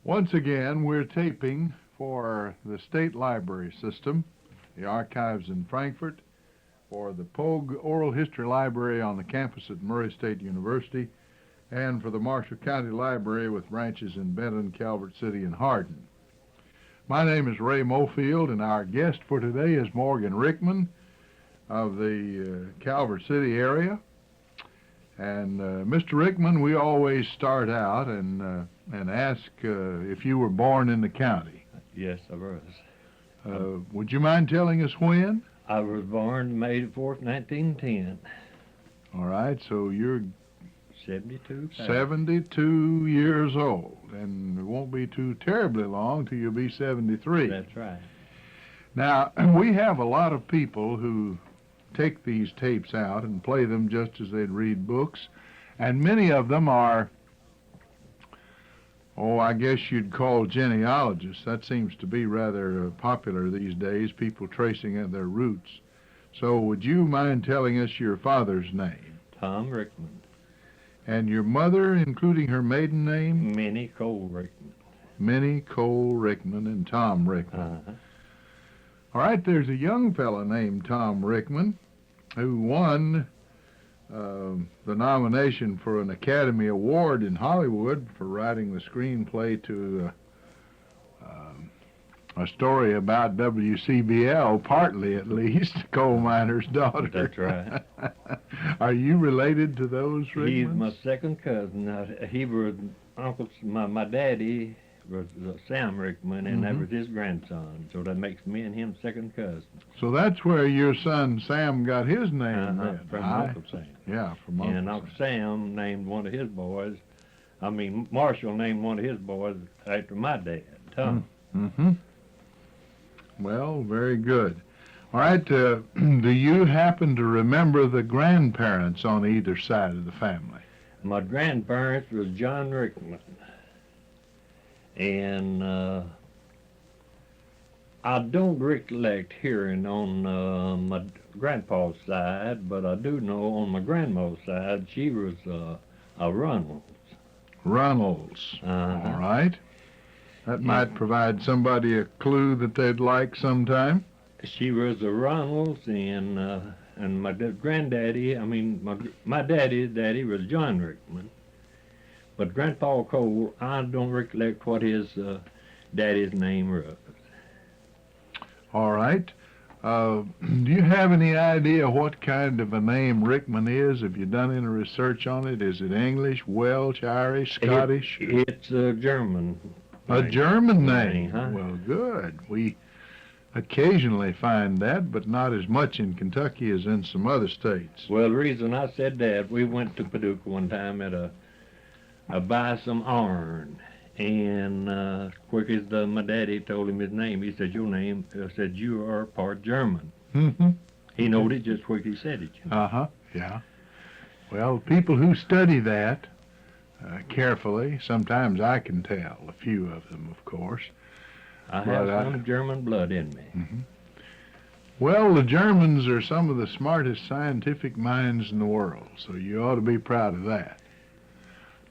Once again, we're taping for the State Library System, the archives in Frankfort, for the Pogue Oral History Library on the campus at Murray State University, and for the Marshall County Library with branches in Benton, Calvert City, and Hardin. My name is Ray Mofield, and our guest for today is Morgan Rickman of the Calvert City area. And Mr. Rickman, we always start out and ask if you were born in the county. Yes, I was. Would you mind telling us when? I was born May 4th, 1910. All right, so you're 72. 72 years old, and it won't be too terribly long till you'll be 73. That's right. Now, we have a lot of people who take these tapes out and play them just as they'd read books, and many of them are, I guess you'd call genealogists. That seems to be rather popular these days, people tracing their roots. So would you mind telling us your father's name? Tom Rickman. And your mother, including her maiden name? Minnie Cole Rickman. Minnie Cole Rickman and Tom Rickman. Uh-huh. All right, there's a young fella named Tom Rickman who won the nomination for an Academy Award in Hollywood for writing the screenplay to a story about WCBL, partly at least, Coal Miner's Daughter. That's right. Are you related to those Rickmans? He's my second cousin. He was my daddy was Sam Rickman, and that was his grandson. So that makes me and him second cousins. So that's where your son Sam got his name then. From Uncle Sam. Yeah, from Uncle And Uncle Sam named one of his boys. Marshall named one of his boys after my dad, Tom. Mm-hmm. Well, very good. All right, do you happen to remember the grandparents on either side of the family? My grandparents was John Rickman. And I don't recollect hearing on my grandpa's side, but I do know on my grandma's side she was a Runnels. Runnels. Uh-huh. All right. That might provide somebody a clue that they'd like sometime. She was a Runnels, and my granddaddy, my daddy's daddy was John Rickman. But Grandpa Cole, I don't recollect what his daddy's name was. All right. Do you have any idea what kind of a name Rickman is? Have you done any research on it? Is it English, Welsh, Irish, Scottish? It's a German. A German name? Huh? Well, good. We occasionally find that, but not as much in Kentucky as in some other states. Well, the reason I said that, we went to Paducah one time at buy some iron, and quick as my daddy told him his name, he said, "Your name," said, "You are part German." Mm-hmm. He knowed it just quick he said it. Uh-huh, yeah. Well, people who study that carefully, sometimes I can tell, a few of them, of course. I have some German blood in me. Mm-hmm. Well, the Germans are some of the smartest scientific minds in the world, so you ought to be proud of that.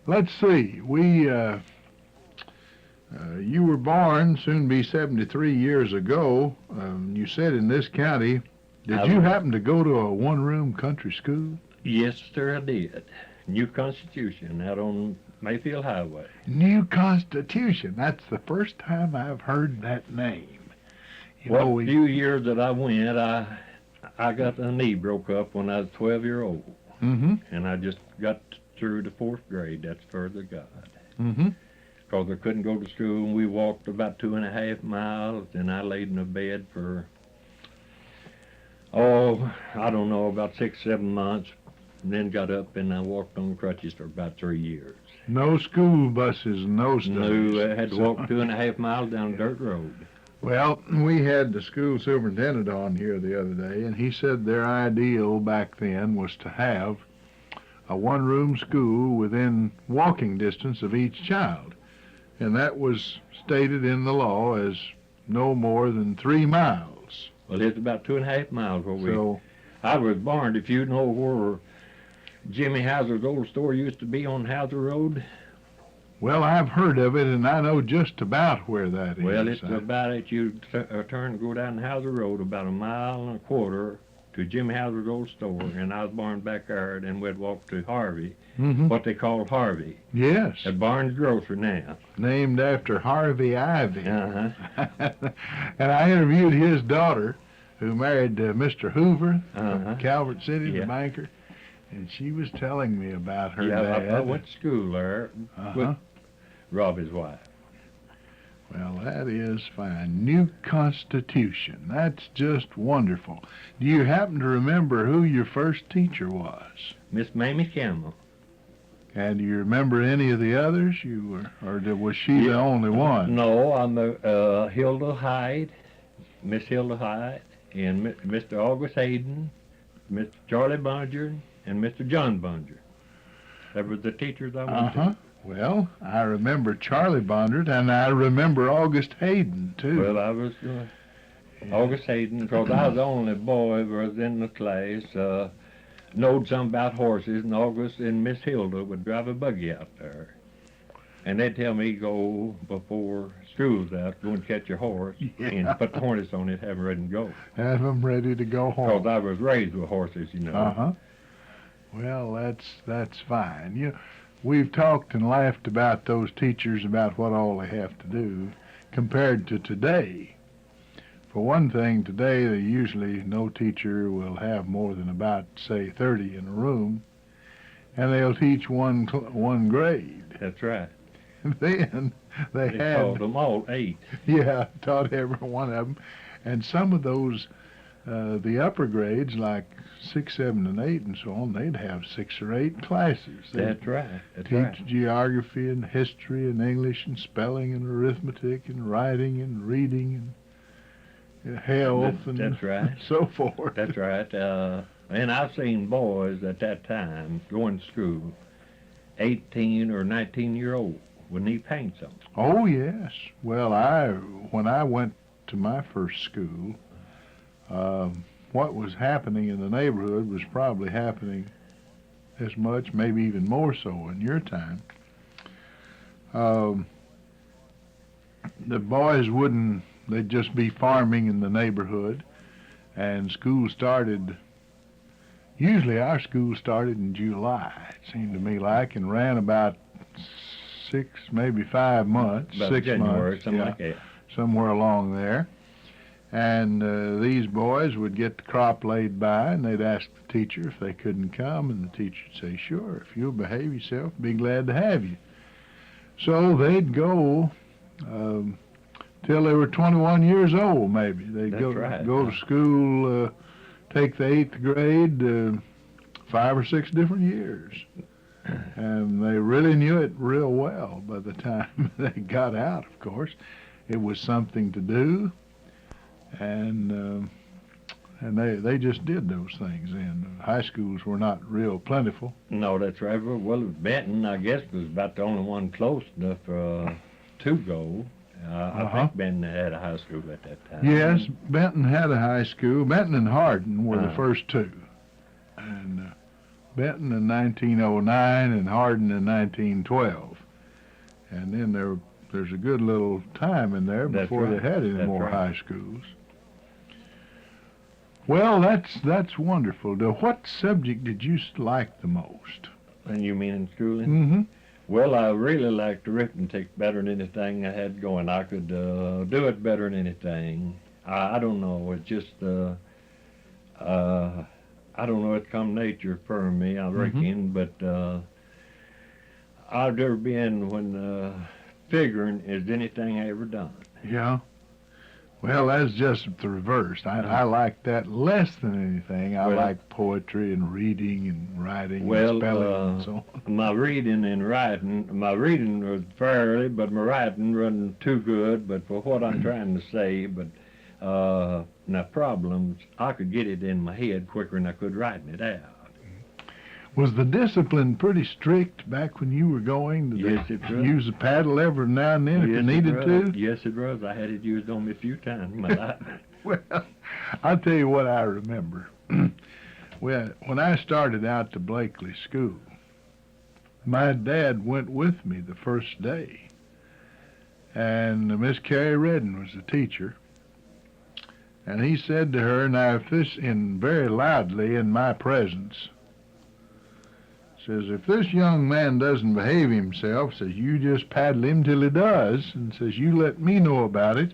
Let's see, you were born, soon be 73 years ago. You said in this county. Did you happen to go to a one-room country school? Yes, sir, I did. New Constitution out on Mayfield Highway. New Constitution. That's the first time I've heard that name. A few years that I went, I got a knee broke up when I was 12 years old. Mm-hmm. And I just got through the 4th grade. That's further God. Mm-hmm. Because I couldn't go to school, and we walked about 2.5 miles, and I laid in a bed for, I don't know, about 6-7 months, and then got up and I walked on crutches for about 3 years. No school buses in those days. No, I had to walk 2.5 miles down a dirt road. Well, we had the school superintendent on here the other day, and he said their ideal back then was to have a one-room school within walking distance of each child. And that was stated in the law as no more than 3 miles. Well, it's about 2.5 miles where I was born. If you know where Jimmy Hauser's old store used to be on Hauser Road, Well, I've heard of it, and I know just about where that is. Well, it's about it. You turn and go down Hauser Road about 1.25 miles to Jimmy Hauser's old store in Osborne backyard, and we'd walk to Harvey, Mm-hmm. what they call Harvey, Yes, at Barnes Grocery now. named after Harvey Ivy. Uh-huh. And I interviewed his daughter, who married Mr. Hoover Uh-huh. from Calvert City, Yeah. the banker, and she was telling me about her Yeah, dad. I went to school there Uh-huh. with Robbie's wife. Well, that is fine. New Constitution. That's just wonderful. Do you happen to remember who your first teacher was? Miss Mamie Campbell. And do you remember any of the others? Was she the only one? No, I'm Hilda Hyde, Miss Hilda Hyde, and Mr. August Hayden, Mr. Charlie Bunger, and Mr. John Bunger. That were the teachers I went Uh-huh. Well, I remember Charlie Bondard, and I remember August Hayden, to. too. Well, I was August Hayden, because I was the only boy who was in the class, knowed something about horses, and August and Miss Hilda would drive a buggy out there. And they'd tell me, go before school's out, go and catch your horse, and put the harness on it, have them ready to go. Have them ready to go home. Because I was raised with horses, you know. Uh-huh. Well, that's fine. You know, we've talked and laughed about those teachers, about what all they have to do, compared to today. For one thing, today usually no teacher will have more than about, say, 30 in a room, and they'll teach one grade. That's right. Then they had called them all 8. Yeah, taught every one of them, and some of those, the upper grades like 6, 7, and 8, and so on, they'd have 6 or 8 classes. That's right. That's teach right. geography and history and English and spelling and arithmetic and writing and reading and health and That's right. so forth. That's right. And I've seen boys at that time going to school, 18 or 19-year-old, with knee paints on. Oh yes. Well, when I went to my first school, what was happening in the neighborhood was probably happening as much, maybe even more so in your time. The boys they'd just be farming in the neighborhood, and usually our school started in July, it seemed to me like, and ran about 6, maybe 5 months, About 6 January, months, something yeah, like that. somewhere along there. And these boys would get the crop laid by, and they'd ask the teacher if they couldn't come, and the teacher would say, sure, if you'll behave yourself, be glad to have you. So they'd go till they were 21 years old, maybe. They'd That's right. go to school, take the 8th grade 5 or 6 different years. And they really knew it real well by the time they got out, of course. It was something to do, and they just did those things then. High schools were not real plentiful. No, that's right. Well, Benton, I guess, was about the only one close enough to go. I think Benton had a high school at that time. Yes, Benton had a high school. Benton and Hardin were the first two. And Benton in 1909 and Hardin in 1912. And then there's a good little time in there before they had any more high schools. Well, that's wonderful. Now, what subject did you like the most? And you mean in schooling? Mm-hmm. Well, I really liked arithmetic better than anything I had going. I could do it better than anything. I don't know. It's just, I don't know. It's come nature for me, I reckon. But I've never been when figuring is anything I ever done. Yeah. Well, that's just the reverse. I like that less than anything. I like poetry and reading and writing and spelling and so on. My reading was fairly, but my writing wasn't too good. But for what I'm trying to say, now problems, I could get it in my head quicker than I could writing it out. Was the discipline pretty strict back when you were going? Did Yes, they it was. use a paddle every now and then if you needed to? Yes, it was. I had it used on me a few times in my life. Well, I'll tell you what I remember. Well, when I started out to Blakely School, My dad went with me the first day, and Miss Carrie Redden was the teacher. And he said to her, now if this, in very loudly in my presence, says, if this young man doesn't behave himself, says, you just paddle him till he does, and says, you let me know about it,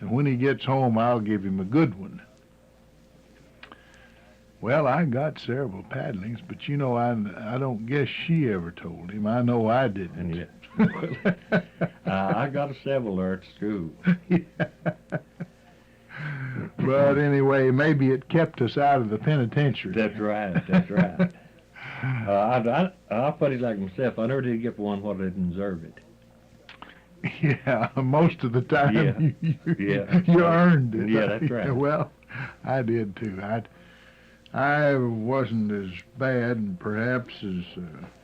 and when he gets home, I'll give him a good one. Well, I got several paddlings, but you know, I don't guess she ever told him. I know I didn't. And yet, I got several there at school. But anyway, maybe it kept us out of the penitentiary. That's right, that's right. I'll put it like myself, I never did get one what I deserved it. Yeah, most of the time Yeah. you earned it. Yeah, that's right. Well, I did too. I wasn't as bad and perhaps as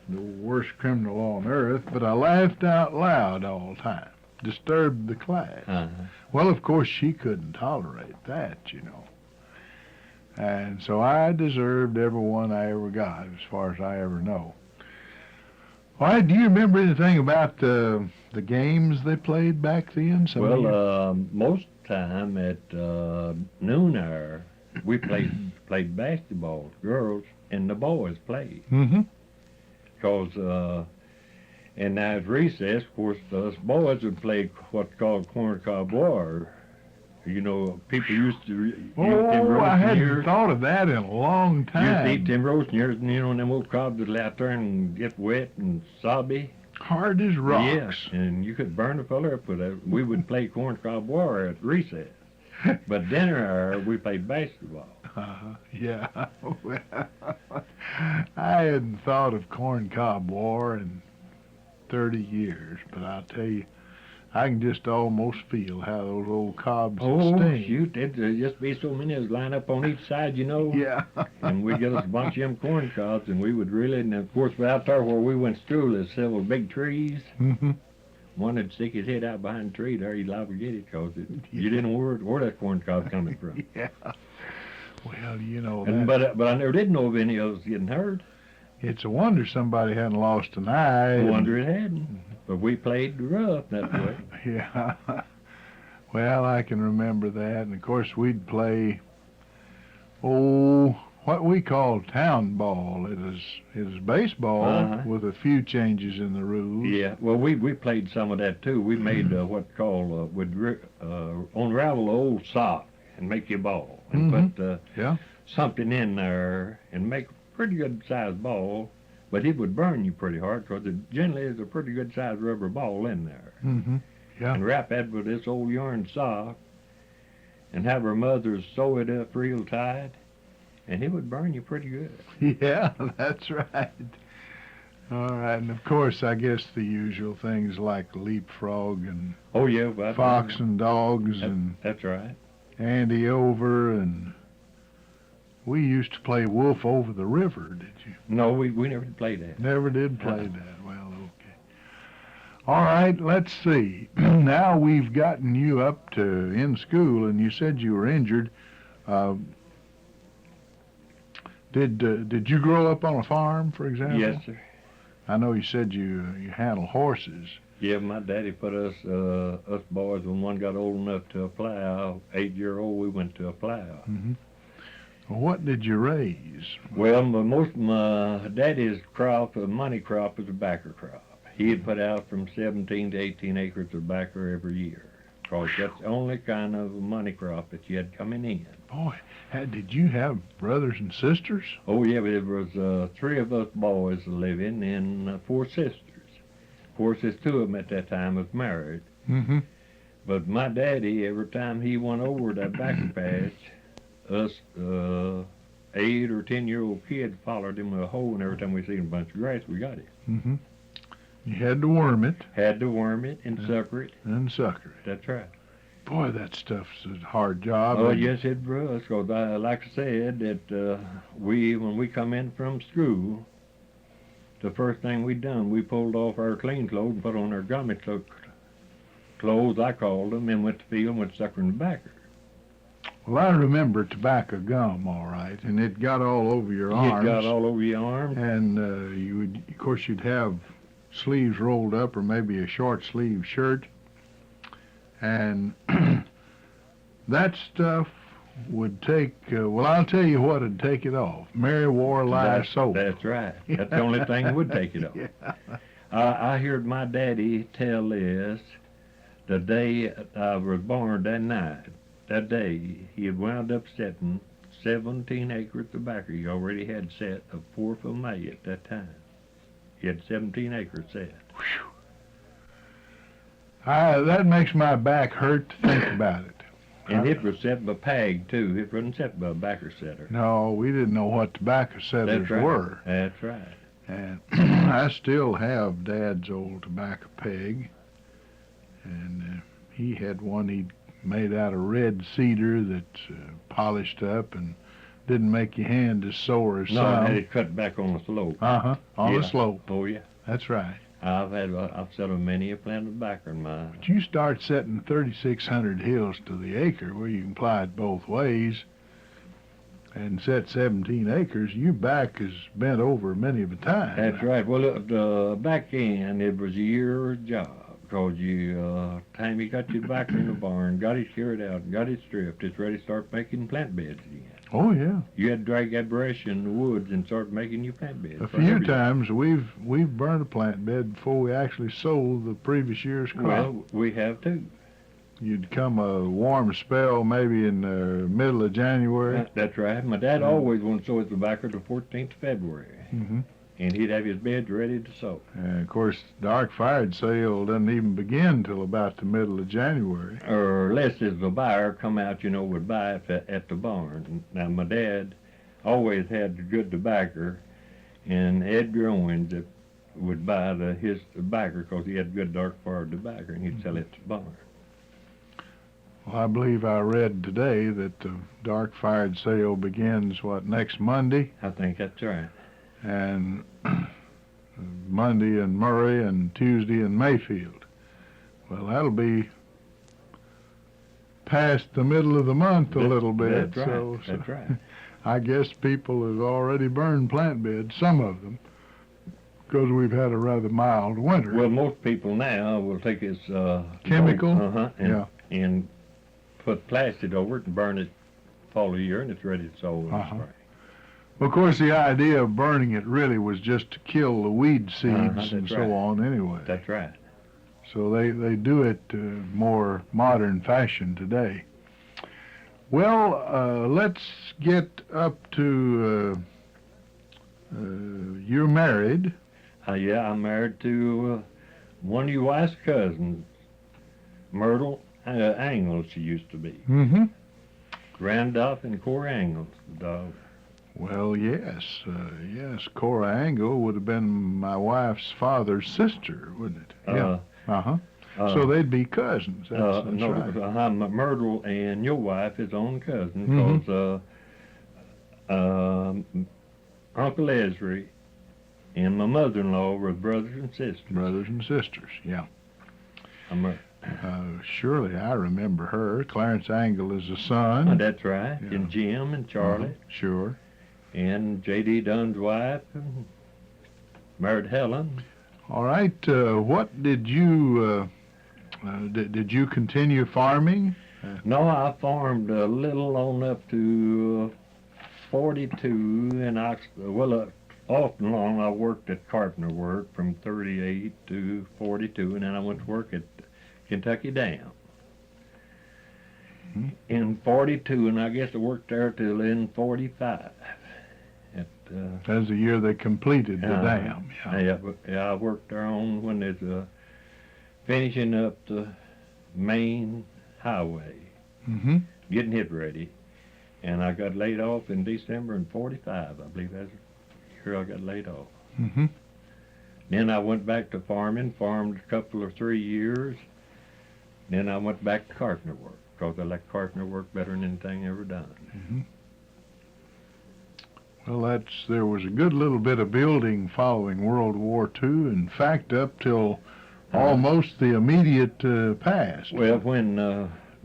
the worst criminal on earth, but I laughed out loud all the time, disturbed the class. Uh-huh. Well, of course, she couldn't tolerate that, you know. And so I deserved every one I ever got, as far as I ever know. All right, do you remember anything about the games they played back then? Most time at noon hour, we played basketball, girls, and the boys played. Mm-hmm. Because, and now at recess, of course, us boys would play what's called corn cob war. You know, people used to eat them roast I hadn't ears. thought of that in a long Used time. to eat them roast ears, and you know, and them old cobs would lay out there and get wet and sobby. Hard as rocks. Yes, and you could burn a feller up with that. We would play corn cob war at recess. But dinner hour, we played basketball. Yeah. Well, I hadn't thought of corn cob war in 30 years, but I'll tell you, I can just almost feel how those old cobs sting. Shoot, there'd just be so many of us lined up on each side, you know. Yeah. And we'd get us a bunch of them corn cobs, and we would really, and of course, out there where we went to school, there's several big trees. Mm-hmm. One would stick his head out behind the tree there, you'd liable to get it, because you didn't know where that corn cob's coming from. Yeah. Well, you know, But I never did know of any of us getting hurt. it's a wonder somebody hadn't lost an eye. No wonder it hadn't. But we played rough that way. Yeah. Well, I can remember that. And, of course, we'd play, what we call town ball. It is baseball with a few changes in the rules. Yeah, well, we played some of that, too. We made what's called, unravel the old sock and make you a ball. And put something in there and make a pretty good-sized ball. But it would burn you pretty hard, because it generally is a pretty good-sized rubber ball in there. Mm-hmm. Yeah. And wrap that with this old yarn sock and have our mothers sew it up real tight, and it would burn you pretty good. Yeah, that's right. All right, and of course, I guess the usual things like leapfrog and fox and dogs and that's right. Andy over, and we used to play wolf over the river. Did you? No, we never did play that. Never did play that. Well, okay. All right, let's see. Now we've gotten you up to in school, and you said you were injured. Did you grow up on a farm, for example? Yes, sir. I know you said you handle horses. Yeah, my daddy put us boys, when one got old enough to a plow, 8-year-old, we went to a plow. Mm-hmm. Well, what did you raise? Well, most of my daddy's money crop was a backer crop. He'd put out from 17 to 18 acres of backer every year, because that's the only kind of money crop that you had coming in. Boy, did you have brothers and sisters? Oh, yeah, but it was 3 of us boys living and 4 sisters. Of course, there's 2 of them at that time was married. Mm-hmm. But my daddy, every time he went over that backer patch, us 8 or 10-year-old kids followed him with a hoe, and every time we seen a bunch of grass, we got it. Mm-hmm. You had to worm it. Had to worm it and sucker it. And sucker it. That's right. Boy, that stuff's a hard job. Oh, yes, it was. Because, like I said, that when we come in from school, the first thing we done, we pulled off our clean clothes and put on our garment clothes, I called them, and went to the field and went suckering the backer. Well, I remember tobacco gum, all right, and it got all over your arms. It got all over your arms. And you would, of course, you'd have sleeves rolled up, or maybe a short sleeve shirt, and that stuff would take. Well, I'll tell you what would take it off. Mary War Lye soap. That's right. That's the only thing that would take it off. Yeah. I heard my daddy tell this the day I was born. That night, that day, he had wound up setting 17 acres of tobacco. He already had set of 4th of May at that time. He had 17 acres set. That makes my back hurt to think about it. And it was set by Pag, too. It wasn't set by a backer setter. No, we didn't know what tobacco setters That's right. were. That's right. And I still have Dad's old tobacco peg. And he had one he'd made out of red cedar that's polished up and didn't make your hand as sore as No, some. I had it cut back on the slope. Uh-huh, on Yeah. the slope. Oh, yeah. That's right. I've set a many a plant of tobacco in my... But you start setting 3,600 hills to the acre where you can ply it both ways and set 17 acres, your back is bent over many of a time. That's right. Well, back in, it was a year job. Because time you got your tobacco in the barn, got it carried out, got it stripped, it's ready to start making plant beds again. Oh, yeah. You had to drag that brush in the woods and start making your plant beds. A few times we've burned a plant bed before we actually sold the previous year's crop. Well, we have too. You'd come a warm spell maybe in the middle of January. That's right. My dad always wanted to sow his tobacco the 14th of February. Mm-hmm. And he'd have his beds ready to sow. And of course, dark fired sale doesn't even begin till about the middle of January. Or unless there's a buyer come out, would buy it at the barn. Now, my dad always had good tobacco, and Edgar Owens would buy his tobacco because he had good dark fired tobacco, and he'd sell it to the barn. Well, I believe I read today that the dark fired sale begins, next Monday? I think that's right. And Monday in Murray and Tuesday in Mayfield. Well, that'll be past the middle of the month a little bit. That's right. That's right. I guess people have already burned plant beds, some of them, because we've had a rather mild winter. Well, most people now will take this chemical, and put plastic over it and burn it fall of the year, and it's ready to sow in the spring. Well, of course, the idea of burning it really was just to kill the weed seeds and so on anyway. That's right. So they do it more modern fashion today. Well, let's get up to, you're married. Yeah, I'm married to one of your wife's cousins, Myrtle Angle, she used to be. Mm-hmm. Randolph and Cora Angle's dog. Well, yes. Cora Angle would have been my wife's father's sister, wouldn't it? Yeah. So they'd be cousins. That's right. Myrtle and your wife is own cousin because Uncle Esri and my mother-in-law were brothers and sisters. Brothers and sisters, yeah. Surely I remember her. Clarence Angle is a son. Oh, that's right. Yeah. And Jim and Charlie. Sure. And J.D. Dunn's wife, married Helen. All right. What did you did you continue farming? No, I farmed a little on up to 42, and off and on I worked at carpenter work from 38 to 42, and then I went to work at Kentucky Dam. Mm-hmm. In 42, and I guess I worked there till in 45. That's the year they completed the dam. Yeah, I worked there on when there's finishing up the main highway, getting it ready, and I got laid off in December in 45. I believe that's the year I got laid off. Mm-hmm. Then I went back to farming, farmed a couple or 3 years. Then I went back to carpenter work because I like carpenter work better than anything I ever done. Mm-hmm. Well, there was a good little bit of building following World War II. In fact, up till almost the immediate past. Well, when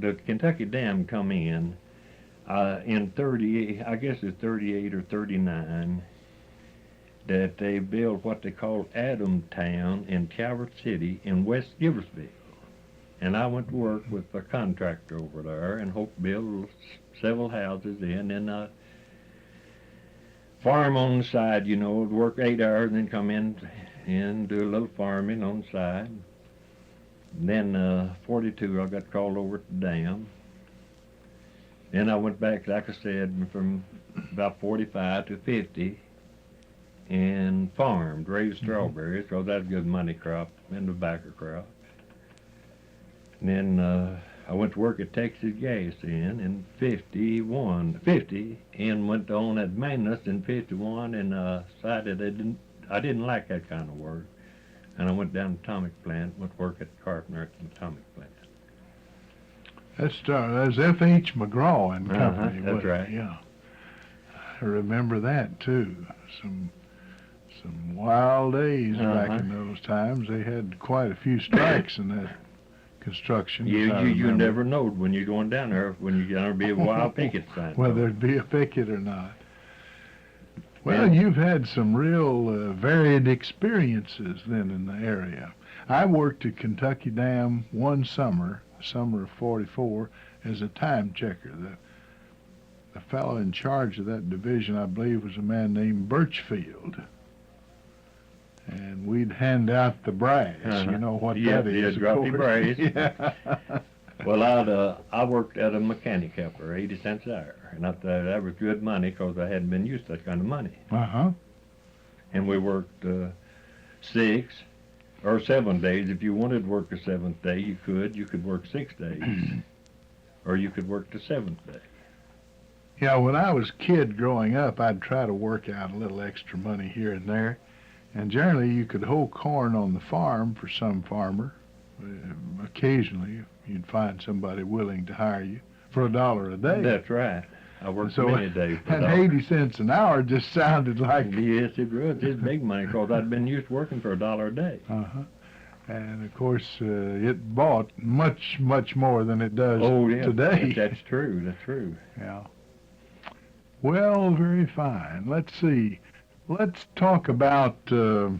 the Kentucky Dam come in, in 38, I guess it's 38 or 39, that they built what they call Adamstown in Calvert City in West Giversville. And I went to work with a contractor over there and hoped to build several houses in, and farm on the side, work 8 hours and then come in and do a little farming on the side. And then 42, I got called over to the dam. Then I went back, like I said, from about 45 to 50 and farmed, raised strawberries, because that's a good money crop and tobacco crop. And then I went to work at Texas Gas in 50, and went on at maintenance in 51, and decided I didn't like that kind of work. And I went down to the atomic plant, went to work at the carpenter at the atomic plant. That's F.H. McGraw and Company. That's right. Yeah, I remember that too. Some wild days back in those times. They had quite a few strikes in that construction. You never knowed when you're going down there when you're going to be a wild picket sign. Whether there'd be a picket or not. Well, you've had some real varied experiences then in the area. I worked at Kentucky Dam one summer of 44, as a time checker. The fellow in charge of that division, I believe, was a man named Birchfield. And we'd hand out the brass. You know what that is, drop of your course. brass. Yeah. Well, I worked at a mechanic helper, 80 cents an hour. And I thought that was good money because I hadn't been used to that kind of money. And we worked 6 or 7 days. If you wanted to work the 7th day, you could. You could work 6 days. Or you could work the 7th day. Yeah, when I was a kid growing up, I'd try to work out a little extra money here and there. And generally, you could hoe corn on the farm for some farmer. Occasionally, you'd find somebody willing to hire you for $1 a day. That's right. I worked many days for and 80 cents an hour just sounded like... Yes, it was. It's big money because I'd been used to working for $1 a day. And, of course, it bought much, much more than it does today. That's true. That's true. Yeah. Well, very fine. Let's see. Let's talk about the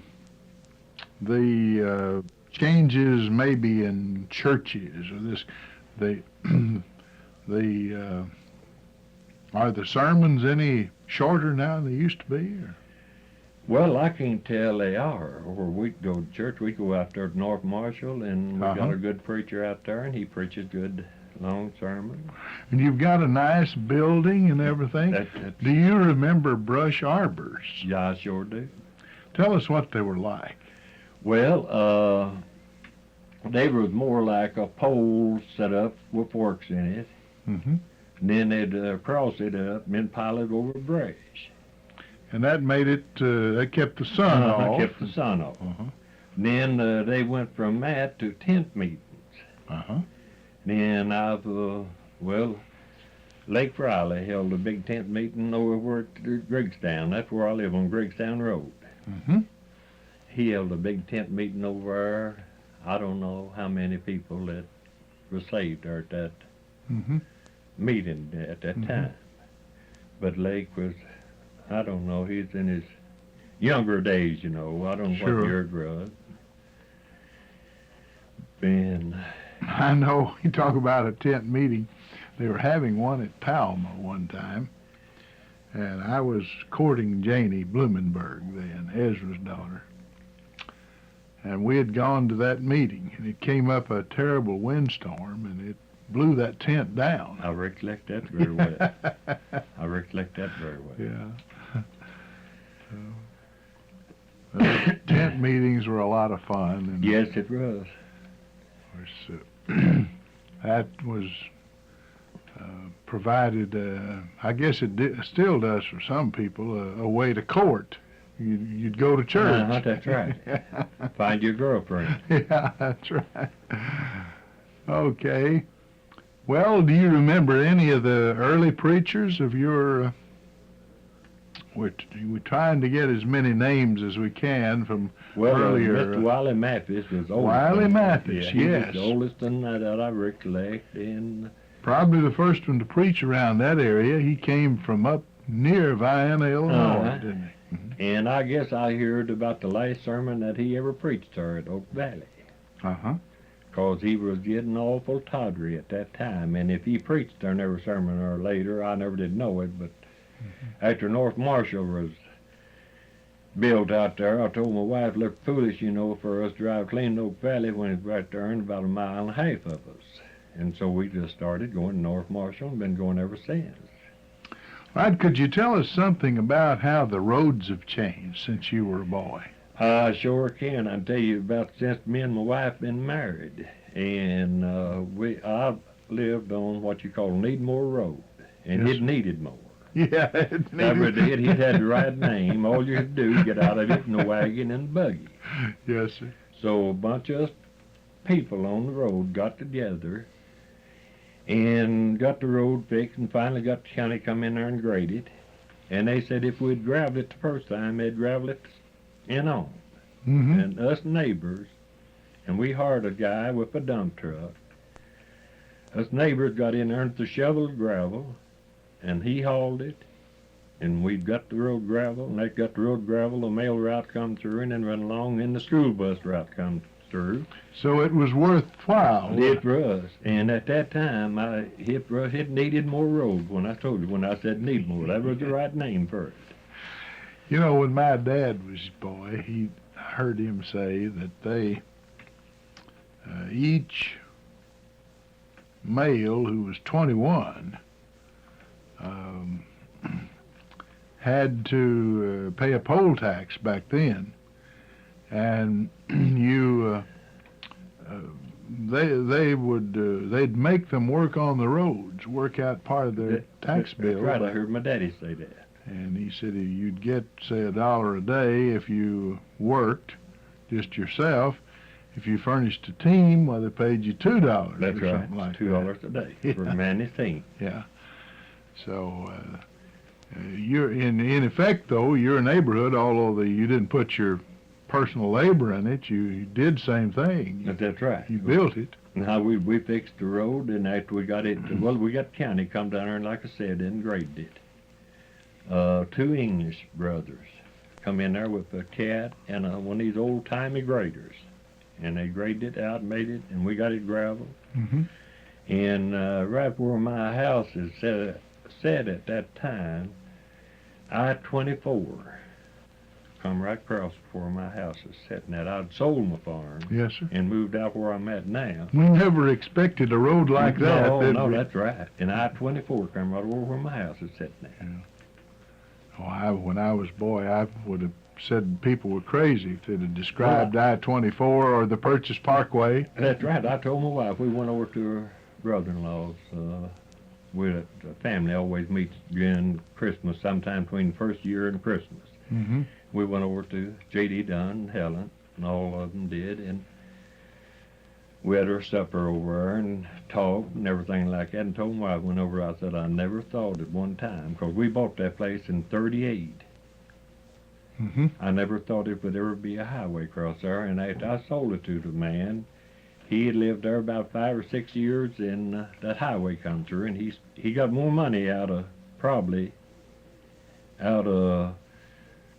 changes maybe in churches or are the sermons any shorter now than they used to be? Or? Well, I can't tell they are. Or we go to church, we go out there to North Marshall, and we got a good preacher out there, and he preaches good long sermons. And you've got a nice building and everything. Do you remember brush arbors? Yeah, I sure do. Tell us what they were like. Well, they was more like a pole set up with forks in it. And then they'd cross it up and then pile it over brush. And that made it, that kept the sun off. Kept the sun off. Then they went from that to tent meetings. Then Lake Riley held a big tent meeting over at Griggstown. That's where I live, on Griggstown Road. He held a big tent meeting over there. I don't know how many people that were saved there at that meeting at that time. But Lake was, I don't know, he's in his younger days, I don't know what year it was. And I know, you talk about a tent meeting. They were having one at Palma one time, and I was courting Janie Blumenberg then, Ezra's daughter. And we had gone to that meeting, and it came up a terrible windstorm, and it blew that tent down. I recollect that very well. Yeah. Tent meetings were a lot of fun. And yes, it was. Of course, that was provided, I guess it still does for some people, a way to court. You'd go to church. That's right. Find your girlfriend. Yeah, that's right. Okay. Well, do you remember any of the early preachers of your... We're trying to get as many names as we can from earlier... Mr. Wiley Mathis was oldest. Wiley Mathis, He yes. was the oldest one that I recollect. And Probably the first one to preach around that area. He came from up near Vienna, Illinois, didn't he? And I guess I heard about the last sermon that he ever preached there at Oak Valley. Uh-huh. 'Cause he was getting awful tawdry at that time, and if he preached there every sermon or later, I never did know it, but after North Marshall was built out there, I told my wife it looked foolish, for us to drive clean to Oak Valley when it's right there and about a mile and a half of us. And so we just started going to North Marshall and been going ever since. Rod, could you tell us something about how the roads have changed since you were a boy? I sure can. I can tell you about since me and my wife been married, and I lived on what you call Needmore Road, and Yes. it needed more. Yeah, That really did. It had the right name. All you had to do was get out of it in a wagon and buggy. Yes, sir. So a bunch of people on the road got together and got the road fixed, and finally got the county come in there and grade it. And they said if we'd gravel it the first time, they'd gravel it on. Mm-hmm. And us neighbors, and we hired a guy with a dump truck. Us neighbors got in there with the shovel of gravel, and he hauled it, and we got the road gravel, and they got the road gravel, the mail route come through, and then run along, and the school bus route come through. So it was worthwhile. It was, and at that time, it needed more road. When I said need more, that was the right name for it. When my dad was a boy, I heard him say that they, each male who was 21 had to pay a poll tax back then, and they'd make them work on the roads, work out part of their tax bill. That's right, I heard my daddy say that. And he said you'd get, say, $1 a day if you worked just yourself. If you furnished a team, well, they paid you $2 That's or right, something like $2 a day for a man and his team. Yeah. So you're in effect, though, your neighborhood, although you didn't put your personal labor in it, you did the same thing. That's right. You built it. Now we fixed the road, and after we got it, we got the county come down there and, like I said, and graded it. 2 English brothers come in there with a cat and one of these old-timey graders, and they graded it out, made it, and we got it gravel. Mm-hmm. And right where my house is set at that time, I-24 come right across where my house is sitting at. I'd sold my farm Yes, sir. and moved out where I'm at now. We never expected a road like that. did No, we? that's right. And I-24 come right over where my house is sitting at. Oh, when I was a boy, I would have said people were crazy if they'd have described I-24 or the Purchase Parkway. That's right. I told my wife, we went over to her brother-in-law's. The family always meets during Christmas, sometime between the first year and Christmas. Mm-hmm. We went over to J.D. Dunn and Helen, and all of them did, and we had our supper over there and talked and everything like that, and told my wife, went over, I said, I never thought at one time, because we bought that place in 38. Mm-hmm. I never thought it would ever be a highway across there, and after I sold it to the man, he had lived there about 5 or 6 years, and that highway come through, and he got more money out of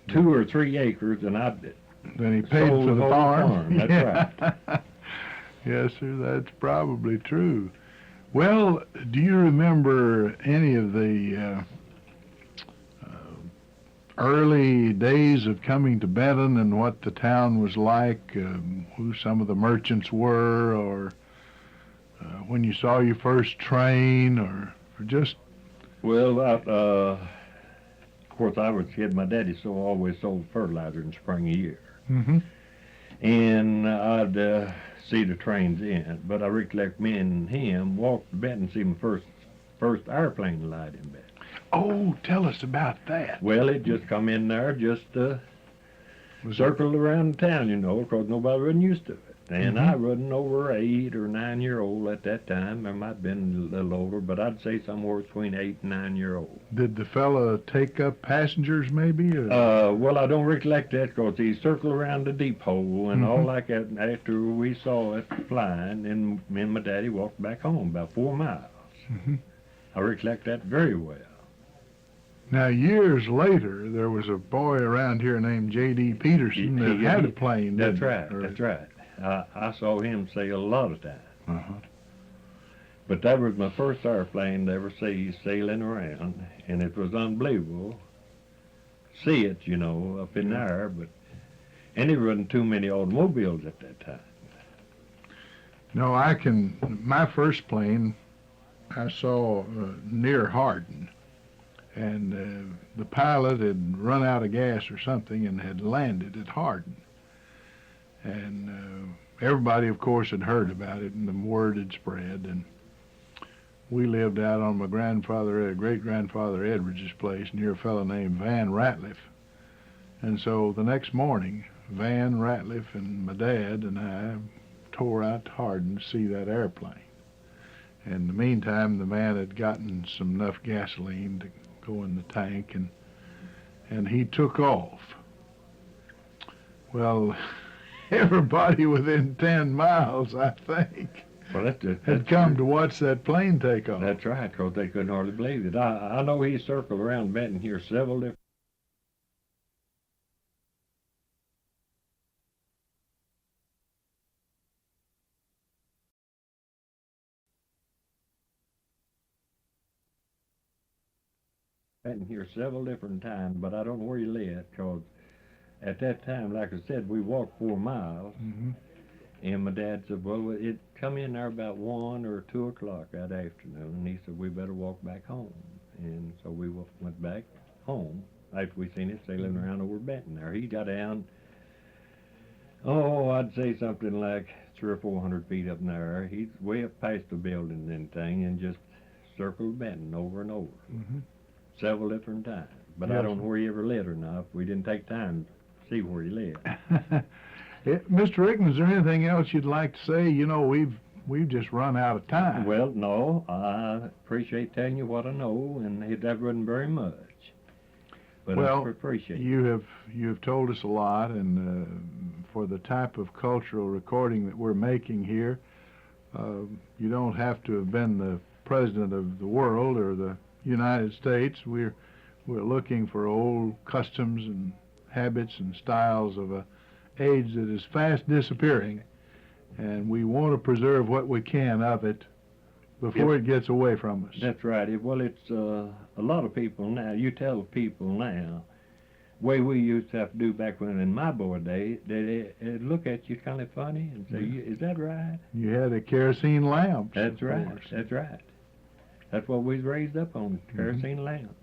2 or 3 acres than I did. Then he paid Sold for the the whole farm. farm, that's right. Yes, sir, that's probably true. Well, do you remember any of the early days of coming to Benton and what the town was like, who some of the merchants were, or when you saw your first train, or just... Well, of course, I was a kid. My daddy always sold fertilizer in spring of year. Mm-hmm. And I'd see the trains in. But I recollect me and him walked to Benton and see my first airplane light in Benton. Oh, tell us about that. Well, it just come in there, just circled around town, because nobody wasn't used to it. And I wasn't over 8 or 9 year old at that time. I might have been a little older, but I'd say somewhere between 8 and 9 year old. Did the fella take up passengers, maybe? Well, I don't recollect that, because he circled around the depot and all like that. After we saw it flying, and me and my daddy walked back home about 4 miles. Mhm. I recollect that very well. Now, years later, there was a boy around here named J.D. Peterson that had a plane. That's didn't he? right, that's right. I saw him sail a lot of times. Uh-huh. But that was my first airplane to ever see sailing around, and it was unbelievable. See it, you know, up in the air, and there wasn't too many automobiles at that time. No, my first plane I saw near Hardin, and the pilot had run out of gas or something and had landed at Hardin. And everybody, of course, had heard about it, and the word had spread, and we lived out on my great-grandfather Edwards's place near a fellow named Van Ratliff. And so the next morning, Van Ratliff and my dad and I tore out to Hardin to see that airplane. In the meantime, the man had gotten enough gasoline to go in the tank, and he took off. Well, everybody within 10 miles, I think, Well, had come to watch that plane take off. That's right, because they couldn't hardly believe it. I know he circled around Benton here several different. Benton here several different times, but I don't know where he lived, because at that time, like I said, we walked 4 miles. Mm-hmm. And my dad said, well, it come in there about 1 or 2 o'clock that afternoon, and he said, we better walk back home. And so we went back home after we seen it sailing around over Benton there. He got down, I'd say something like 300 or 400 feet up in there. He's way up past the building and thing, and just circled Benton over and over. Mm-hmm. Several different times. But I Yes. don't know where he ever lived or not. We didn't take time to see where he lived. Mr. Rickman, is there anything else you'd like to say? You know, we've just run out of time. Well, no, I appreciate telling you what I know, and that wasn't very much. But Well, I appreciate it. you have told us a lot, and for the type of cultural recording that we're making here, you don't have to have been the president of the world or the United States. We're looking for old customs and habits and styles of a age that is fast disappearing, and we want to preserve what we can of it before it gets away from us. That's right. Well, it's a lot of people now. You tell people now, way we used to have to do back when in my boy day, they'd look at you kind of funny and say, is that right? You had a kerosene lamp. That's right. That's right. That's what we was raised up on, kerosene lamps.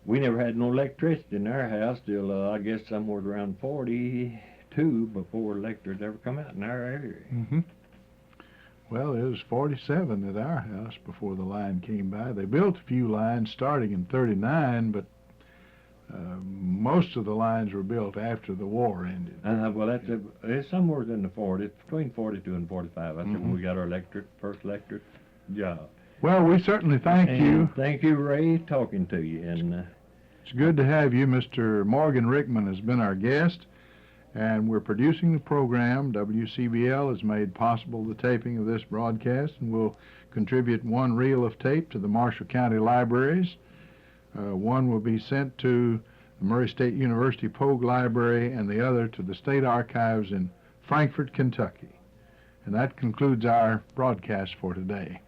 We never had no electricity in our house till, I guess, somewhere around 42 before electric ever come out in our area. Mm-hmm. Well, it was 47 at our house before the line came by. They built a few lines starting in 39, but most of the lines were built after the war ended. Well, it's somewhere in the 40s, between 42 and 45, I think, when we got our first electric job. Well, we certainly thank you. Thank you, Ray, talking to you. And it's good to have you. Mr. Morgan Rickman has been our guest, and we're producing the program. WCBL has made possible the taping of this broadcast, and we'll contribute 1 reel of tape to the Marshall County Libraries. One will be sent to the Murray State University Pogue Library, and the other to the State Archives in Frankfort, Kentucky. And that concludes our broadcast for today.